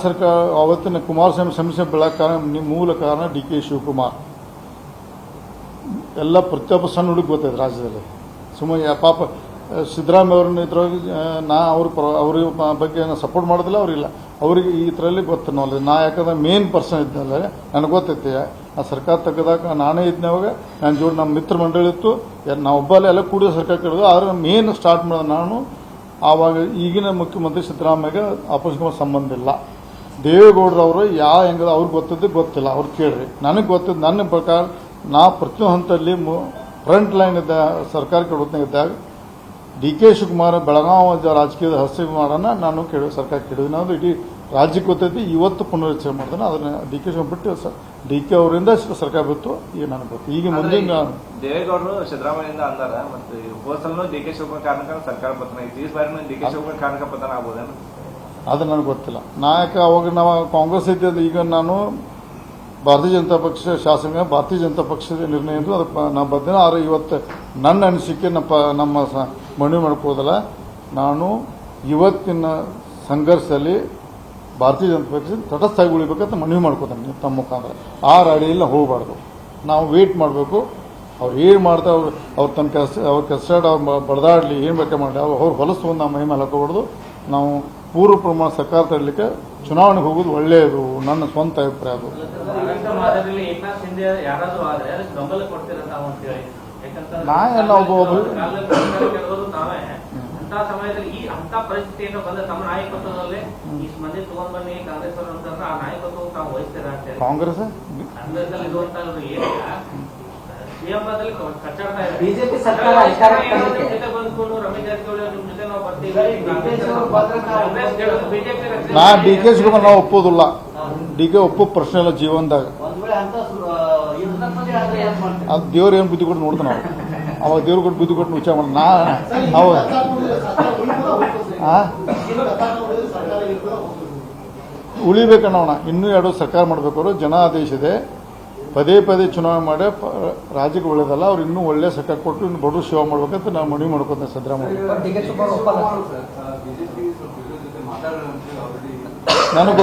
ಸರ್ಕಾರ ಅವತ್ತಿನ ಕುಮಾರಸ್ವಾಮಿ ಸಮಸ್ಯೆ ಬೆಳಕ ಮೂಲ ಕಾರಣ ಡಿ ಕೆ ಶಿವಕುಮಾರ್ ಎಲ್ಲ ಪ್ರತಿಯೊಬ್ಬ ಸಣ್ಣ ಹುಡುಗ ಗೊತ್ತೈತೆ ರಾಜ್ಯದಲ್ಲಿ. ಸುಮ್ಮನೆ ಪಾಪ ಸಿದ್ದರಾಮಯ್ಯ ಅವ್ರನ್ನ ಇದ್ರೊಳಗೆ ಅವ್ರ ಬಗ್ಗೆ ಸಪೋರ್ಟ್ ಮಾಡೋದಿಲ್ಲ, ಅವರಿಲ್ಲ ಅವರಿಗೆ ಈ ಥರಲ್ಲಿ ಗೊತ್ತು ನಾಲೆಜ್. ನಾ ಯಾಕಂದ್ರೆ ಮೇನ್ ಪರ್ಸನ್ ಇದ್ದಲ್ಲ, ನನಗೆ ಗೊತ್ತೈತಿ ಆ ಸರ್ಕಾರ ತೆಗೆದಾಗ ನಾನೇ ಇದ್ನವಾಗ ನನ್ನ ಜೋಡಿ ನಮ್ಮ ಮಿತ್ರ ಮಂಡಳಿ ಇತ್ತು, ನಾವೊಬ್ಬಲ್ಲೇ ಎಲ್ಲ ಕೂಡಿ ಸರ್ಕಾರ ಕೆಡೋದು. ಆದ್ರೆ ಮೇನ್ ಸ್ಟಾರ್ಟ್ ಮಾಡೋದು ನಾನು. ಆವಾಗ ಈಗಿನ ಮುಖ್ಯಮಂತ್ರಿ ಸಿದ್ದರಾಮಯ್ಯಗೆ ಆಪೋಸಿಟ್ ಸಂಬಂಧ ಇಲ್ಲ. ದೇವೇಗೌಡರವರು ಹೆಂಗದ ಅವ್ರಿಗೆ ಗೊತ್ತಿದ್ದು ಗೊತ್ತಿಲ್ಲ, ಅವ್ರು ಕೇಳ್ರಿ. ನನಗೆ ಗೊತ್ತಿದ್ದು ನನ್ನ ಪ್ರಕಾರ ನಾ ಪ್ರತಿಯೊಂದು ಹಂತದಲ್ಲಿ ಫ್ರಂಟ್ ಲೈನ್ ಇದ್ದ ಸರ್ಕಾರ ಕೆಡೋತ್ನಾಗಿದ್ದಾಗ ಡಿ ಕೆ ಶಿವಕುಮಾರ್ ಬೆಳಗಾವಿ ರಾಜಕೀಯದ ಹಸ್ತಿ ಮಾಡೋಣ ನಾನು ಸರ್ಕಾರ ಕೆಡೋದು ನಾವು ಇಡೀ ರಾಜ್ಯಕ್ಕೆ ಗೊತ್ತೈತಿ. ಇವತ್ತು ಪುನರ್ರಚನೆ ಮಾಡ್ತಾನೆ ಅದನ್ನ ಡಿ ಕೆ ಶಿವಕುಮಾರ್ ಬಿಟ್ಟು ಡಿ ಕೆ ಅವರಿಂದ ಸರ್ಕಾರ ಬಿತ್ತು. ಈಗ ನನಗೆ ಗೊತ್ತು ಈಗ ಮುಂದೆ ದೇವೇಗೌಡರು ಸಿದ್ದರಾಮಯ್ಯಿಂದ ಅಂದಾರ ಮತ್ತು ಹೋಸಲೂ ಡಿ ಕೆ ಶಿವಕುಮಾರ್ ಕಾರಣಕ್ಕೆ ಸರ್ಕಾರ ಪತನ ಐತಿ. ಈ ಬಾರಿ ಡಿ ಕೆ ಶಿವಕುಮಾರ್ ಕಾರಣಕ್ಕೆ ಪತನ ಆಗ್ಬೋದೇನು ಅದು ನನಗೆ ಗೊತ್ತಿಲ್ಲ. ನಾಯಕ ಅವಾಗ ನಾವು ಕಾಂಗ್ರೆಸ್ ಇದ್ದ ಈಗ ನಾನು ಭಾರತೀಯ ಜನತಾ ಪಕ್ಷ ಶಾಸಕ ಭಾರತೀಯ ಜನತಾ ಪಕ್ಷದ ನಿರ್ಣಯ ಎಂದು ಅದಕ್ಕೆ ನಾ ಬದ್ದೇನೆ. ಆದರೆ ಇವತ್ತು ನನ್ನ ಅನಿಸಿಕೆ ನಮ್ಮ ಮನವಿ ಮಾಡ್ಕೋದಲ್ಲ, ನಾನು ಇವತ್ತಿನ ಸಂಘರ್ಷದಲ್ಲಿ ಭಾರತೀಯ ಜನತಾ ಪಕ್ಷ ತಟಸ್ಥಾಗಿ ಉಳಿಬೇಕಂತ ಮನವಿ ಮಾಡ್ಕೋತಾನೆ ತಮ್ಮ ಮುಖಾಂತರ. ಆ ಅಡಿಯಲ್ಲಿ ಹೋಗಬಾರ್ದು, ನಾವು ವೇಟ್ ಮಾಡಬೇಕು. ಅವ್ರು ಏನು ಮಾಡ್ತಾ ಅವ್ರು ತನ್ನ ಅವ್ರ ಕಷ್ಟ ಬಡದಾಡಲಿ, ಏನು ಬೇಕಾ ಮಾಡಲಿ, ಅವ್ರು ಹೊಲಸು ಒಂದು ನಾವು ಮೈ ಮೇಲೆ ಹಾಕೋಬಾರ್ದು. ನಾವು ಪೂರ್ವ ಪ್ರಮಾಣ ಸರ್ಕಾರ ತರಲಿಕ್ಕೆ ಚುನಾವಣೆಗೆ ಹೋಗೋದು ಒಳ್ಳೆಯದು, ನನ್ನ ಸ್ವಂತ ಅಭಿಪ್ರಾಯ. ಅದು ನಾ ಎಲ್ಲ ಒಬ್ಬ ಸಮಯದಲ್ಲಿ ಈ ಅಂತ ಪರಿಸ್ಥಿತಿಯನ್ನು ಬಂದ ತಮ್ಮ ನಾಯಕತ್ವದಲ್ಲೇ ಈ ಮಂದಿ ತಗೊಂಡ್ ಬನ್ನಿ ಕಾಂಗ್ರೆಸ್ ಅಂತಂದ್ರೆ ಆ ನಾಯಕತ್ವ ತಾವು ವಹಿಸ್ತೀರಾ ಅಂತ ಹೇಳಿ ಕಾಂಗ್ರೆಸ್ ಬಿಜೆಪಿ ಸರ್ಕಾರ ಬಂದ್ಕೊಂಡು ರಮೇಶ್ ಜಾರಕಿಹೊಳಿ ನಿಮ್ ಜೊತೆ ನಾವು ಬರ್ತೀವಿ. ನಾ ಡಿ ಕೆ ಶಿವಕುಮಾರ್ ನಾವು ಒಪ್ಪೋದಿಲ್ಲ. ಡಿ ಕೆ ಒಪ್ಪೋ ಪ್ರಶ್ನೆ ಇಲ್ಲ ಜೀವನದಾಗ. ಅದು ದೇವ್ರ ಏನು ಬುದ್ಧಿ ಕೊಟ್ಟು ನೋಡ್ತಾನೆ ನಾವು. ಅವಾಗ ದೇವ್ರ ಕೊಟ್ಟು ಬುದ್ಧಿ ಕೊಟ್ಟು ವಿಚಾರ ಮಾಡಿ ಉಳಿಬೇಕನ್ನೋಣ. ಇನ್ನೂ ಎರಡು ಸರ್ಕಾರ ಮಾಡಬೇಕು. ಜನಾದೇಶ ಇದೆ, ಪದೇ ಪದೇ ಚುನಾವಣೆ ಮಾಡಿ ರಾಜ್ಯಕ್ಕೆ ಒಳ್ಳೇದಲ್ಲ. ಅವ್ರು ಇನ್ನೂ ಒಳ್ಳೆ ಸರ್ಕಾರ ಕೊಟ್ಟು ಇನ್ನು ಬಡವರು ಸೇವೆ ಮಾಡ್ಬೇಕಂತ ನಾನು ಮನವಿ ಮಾಡ್ಕೊತೇನೆ ಸಿದ್ದರಾಮಯ್ಯ. ನನಗೆ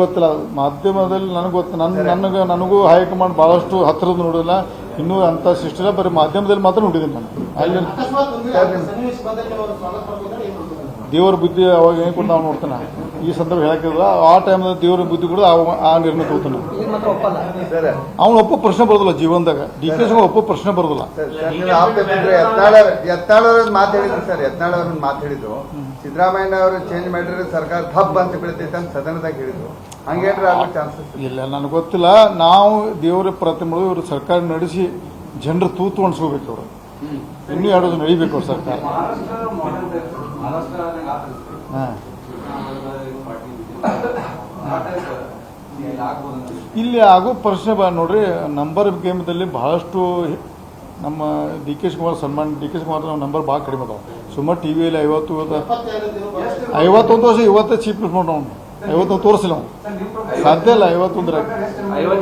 ಗೊತ್ತಿಲ್ಲ ಮಾಧ್ಯಮದಲ್ಲಿ ನನಗೂ ಹೈಕಮಾಂಡ್ ಬಹಳಷ್ಟು ಹತ್ತಿರದ ನೋಡಿಲ್ಲ, ಇನ್ನೂ ಅಂತ ಸಿಸ್ಟಮ್ ಬರೀ ಮಾಧ್ಯಮದಲ್ಲಿ ಮಾತ್ರ ನೋಡಿದ್ದೀನಿ ನಾನು. ಅಲ್ಲಿ ದೇವರ ಬುದ್ಧಿ ಅವಾಗ ಏನು ಕೂಡ ನಾವು ನೋಡ್ತಾನೆ. ಈ ಸಂದರ್ಭ ಹೇಳಕ್ಕಿಲ್ಲ, ಆ ಟೈಮ್ದಾಗ ದೇವರ ಬುದ್ಧಿ ಕೂಡ ಆ ನಿರ್ಣಯ ತಗೋತಾನೆ. ಅವನು ಒಪ್ಪೋ ಪ್ರಶ್ನೆ ಬರೋದಿಲ್ಲ ಜೀವನದಾಗ. ಡಿ ಕೆ ಶಿವಕುಮಾರ್ ಒಪ್ಪೋ ಪ್ರಶ್ನೆ ಬರೋದಿಲ್ಲ. ಯತ್ನಾಳವ್ರನ್ನ ಮಾತಾಡಿದ್ರು ಸರ್, ಯತ್ನಾಳವ್ರನ್ನ ಮಾತಾಡಿದ್ರು ಸಿದ್ದರಾಮಯ್ಯ ಅವರು ಚೇಂಜ್ ಮಾಡಿದ್ರೆ ಸರ್ಕಾರ ಥಪ್ ಅಂತ ಬೀಳ್ತೈತೆ ಅಂತ ಸದನದಾಗ ಹೇಳಿದ್ರು. ಹಂಗೇನ್ರ ಆಗೋ ಚಾನ್ಸಸ್ ಇಲ್ಲ, ನನಗೆ ಗೊತ್ತಿಲ್ಲ. ನಾವು ದೇವರ ಪ್ರತಿಮೆ ಇವರು ಸರ್ಕಾರ ನಡೆಸಿ ಜನರು ತೂತು ಅನ್ಸ್ಕೋಬೇಕು. ಅವರು ಇನ್ನೂ ಎರಡು ಜನ ನಡಿಬೇಕು ಅವ್ರ ಸರ್ಕಾರ. ಇಲ್ಲಿ ಆಗೋ ಪ್ರಶ್ನೆ ನೋಡ್ರಿ, ನಂಬರ್ ಗೇಮ್ದಲ್ಲಿ ಬಹಳಷ್ಟು ನಮ್ಮ ಡಿ ಕೆ ಶಿವಕುಮಾರ್ ಸನ್ಮಾನ ಡಿ ಕೆ ಶಿವಕುಮಾರ್ ನಂಬರ್ ಭಾಳ ಕಡಿಮೆ ಅದಾವ. ಸುಮಾರು ಟಿವಿಯಲ್ಲಿ 51 ವರ್ಷ ಇವತ್ತೇ ಚೀಫ್ ಮಿನಿಸ್ಟರ್ ನಾವು 51 ತೋರಿಸಿಲ್ಲ ನಾವು. ಸಾಧ್ಯ ಇಲ್ಲ 51.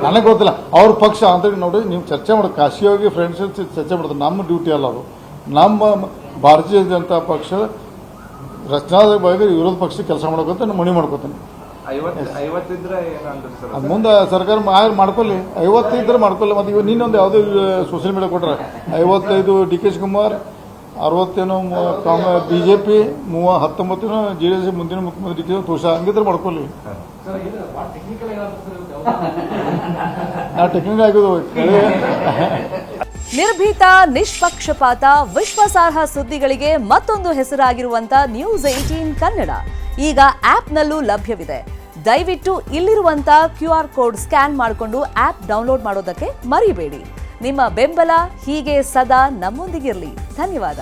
ನನಗೆ ಗೊತ್ತಿಲ್ಲ ಅವ್ರ ಪಕ್ಷ ಅಂತ ನೋಡಿ. ನೀವು ಚರ್ಚೆ ಮಾಡೋದು ಕಾಶಿಯಾಗಿ ಫ್ರೆಂಡ್ಸ್ ಚರ್ಚೆ ಮಾಡೋದು ನಮ್ಮ ಡ್ಯೂಟಿ ಅಲ್ಲ. ಅದು ನಮ್ಮ ಭಾರತೀಯ ಜನತಾ ಪಕ್ಷ ರಚನಾದ ಬಗ್ಗೆ ವಿರೋಧ ಪಕ್ಷ ಕೆಲಸ ಮಾಡೋಕಂತ ನಾನು ಮನವಿ ಮಾಡ್ಕೋತೇನೆ. ಅದು ಮುಂದೆ ಸರ್ಕಾರ ಮಾಡ್ಕೊಳ್ಳಿ. 50 ಇದ್ರೆ ಮಾಡ್ಕೊಳ್ಳಿ. ಮತ್ತು ಇವಾಗ ನೀನೊಂದು ಯಾವುದೇ ಸೋಷಿಯಲ್ ಮೀಡಿಯಾ ಕೊಟ್ರೆ 55 D K Shivakumar, 60 BJP, 19 JDS ಮುಂದಿನ ಮುಖ್ಯಮಂತ್ರಿ ಡಿ ಕೆ ತೋಷ ಹಂಗಿದ್ರೆ ಮಾಡ್ಕೊಳ್ಳಿ. ನಾ ಟೆಕ್ನಿಕಲ್ ಆಗೋದು ನಿರ್ಭೀತ, ನಿಷ್ಪಕ್ಷಪಾತ, ವಿಶ್ವಾಸಾರ್ಹ ಸುದ್ದಿಗಳಿಗೆ ಮತ್ತೊಂದು ಹೆಸರಾಗಿರುವಂತ News18 ಕನ್ನಡ ಈಗ ಆಪ್ನಲ್ಲೂ ಲಭ್ಯವಿದೆ. ದಯವಿಟ್ಟು ಇಲ್ಲಿರುವಂತ QR ಕೋಡ್ ಸ್ಕ್ಯಾನ್ ಮಾಡಿಕೊಂಡು ಆಪ್ ಡೌನ್ಲೋಡ್ ಮಾಡೋದಕ್ಕೆ ಮರಿಬೇಡಿ. ನಿಮ್ಮ ಬೆಂಬಲ ಹೀಗೆ ಸದಾ ನಮ್ಮೊಂದಿಗಿರಲಿ. ಧನ್ಯವಾದ.